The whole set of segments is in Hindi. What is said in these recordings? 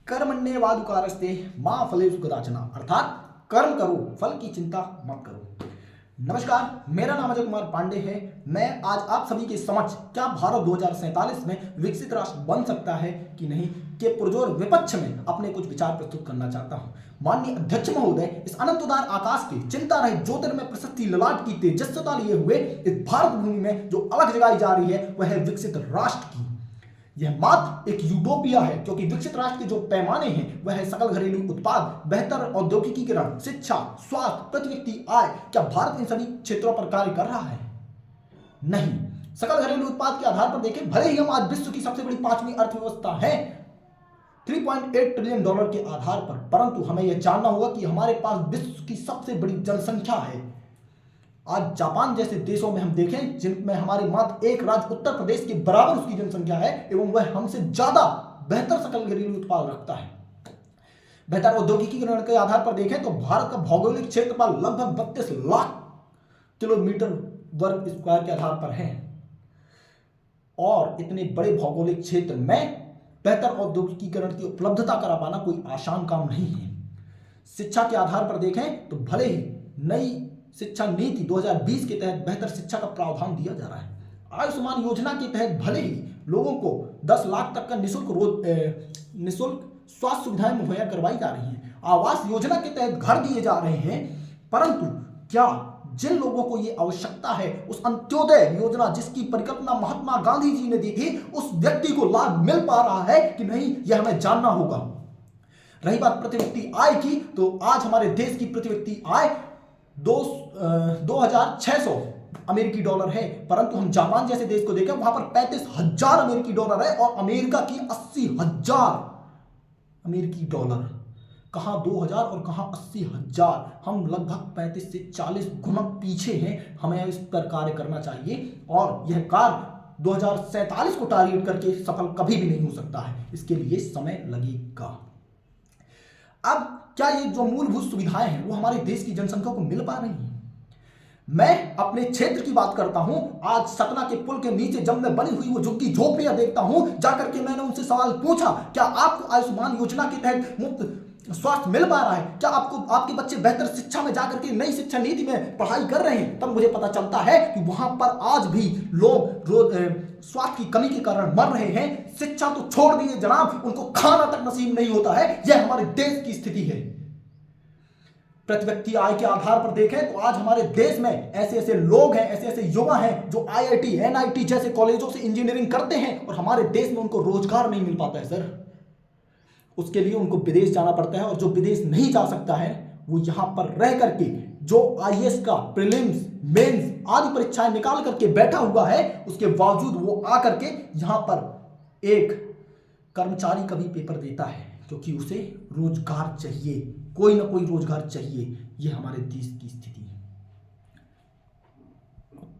कर्मण्येवाधिकारस्ते मा फलेषु कदाचन, अर्थात कर्म करो, फल की चिंता मत करो। नमस्कार, मेरा नाम अजय कुमार पांडे है। मैं आज आप सभी के समक्ष क्या भारत 2047 में विकसित राष्ट्र बन सकता है कि नहीं के पुरजोर विपक्ष में अपने कुछ विचार प्रस्तुत करना चाहता हूं। माननीय अध्यक्ष महोदय, इस अनंत उदार आकाश के चिंता रहित ज्योतिर्मय प्रशस्ति ललाट की तेजस्वता लिए हुए इस भारत भूमि में जो अलग जगाई जा रही है वह है विकसित राष्ट्र की। यह मात्र एक यूटोपिया है, क्योंकि विकसित राष्ट्र के जो पैमाने हैं वह है सकल घरेलू उत्पाद, बेहतर औद्योगिकीकरण, शिक्षा, स्वास्थ्य, प्रति व्यक्ति आय। क्या भारत इन सभी क्षेत्रों पर कार्य कर रहा है? नहीं। सकल घरेलू उत्पाद के आधार पर देखें, भले ही हम आज विश्व की सबसे बड़ी 5वीं अर्थव्यवस्था है 3.8 ट्रिलियन डॉलर के आधार पर, परंतु हमें यह जानना होगा कि हमारे पास विश्व की सबसे बड़ी जनसंख्या है। आज जापान जैसे देशों में हम देखें जिनमें हमारे मात्र एक राज्य उत्तर प्रदेश के बराबर उसकी जनसंख्या है एवं वह हमसे ज्यादा बेहतर सकल घरेलू उत्पाद रखता है। बेहतर औद्योगिकीकरण के आधार पर देखें तो भारत का भौगोलिक क्षेत्रफल लगभग 32 लाख किलोमीटर वर्ग स्क्वायर के आधार पर है और इतने बड़े भौगोलिक क्षेत्र में बेहतर औद्योगिकीकरण की उपलब्धता करा पाना कोई आसान काम नहीं है। शिक्षा के आधार पर देखें तो भले ही नई शिक्षा नीति 2020 के तहत बेहतर शिक्षा का प्रावधान दिया जा रहा है। आयुष्मान योजना के तहत भले ही लोगों को 10 लाख तक का निःशुल्क स्वास्थ्य सुविधाएं मुहैया करवाई जा रही हैं। आवास योजना के तहत घर दिए जा रहे हैं, परंतु क्या जिन लोगों को ये आवश्यकता है उस अंत्योदय योजना जिसकी परिकल्पना महात्मा गांधी जी ने दी थी उस व्यक्ति को लाभ मिल पा रहा है कि नहीं, यह हमें जानना होगा। रही बात प्रति व्यक्ति आय की, तो आज हमारे देश की प्रति व्यक्ति आय 2600 अमेरिकी डॉलर है, परंतु हम जापान जैसे देश को देखें वहां पर 35,000 अमेरिकी डॉलर है और अमेरिका की 80,000 अमेरिकी डॉलर। कहां 2000 और कहां 80,000। हम लगभग 35 से 40 गुना पीछे हैं। हमें इस पर कार्य करना चाहिए और यह कार्य 2047 को टारगेट करके सफल कभी भी नहीं हो सकता है। इसके लिए समय लगेगा। अब क्या ये जो मूलभूत सुविधाएं हैं वो हमारे देश की जनसंख्या को मिल पा रही हैं? मैं अपने क्षेत्र की बात करता हूं। आज सतना के पुल के नीचे जब मैं बनी हुई वो झुग्गी झोपड़ियां देखता हूं, जाकर के मैंने उनसे सवाल पूछा, क्या आपको आयुष्मान योजना के तहत मुफ्त स्वास्थ्य मिल पा रहा है? क्या आपको आपके बच्चे बेहतर शिक्षा में जाकर के नई शिक्षा नीति में पढ़ाई कर रहे हैं? तब मुझे पता चलता है कि वहां पर आज भी लोग रोज स्वास्थ्य की कमी के कारण मर रहे हैं। शिक्षा तो छोड़ दिए जनाब, उनको खाना तक नसीब नहीं होता है। यह हमारे देश की स्थिति है। प्रति व्यक्ति आय के आधार पर देखें तो आज हमारे देश में ऐसे ऐसे लोग हैं, ऐसे ऐसे युवा हैं जो IIT, NIT जैसे कॉलेजों से इंजीनियरिंग करते हैं और हमारे देश में उनको रोजगार नहीं मिल पाता है सर। उसके लिए उनको विदेश जाना पड़ता है और जो विदेश नहीं जा सकता है वो यहां पर रह करके जो IAS का प्रीलिम्स, मेंस आदि परीक्षाएं निकाल करके बैठा हुआ है, उसके बावजूद वो आकर के यहां पर एक कर्मचारी का भी पेपर देता है क्योंकि उसे रोजगार चाहिए, कोई ना कोई रोजगार चाहिए। ये हमारे देश की स्थिति है।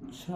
अच्छा।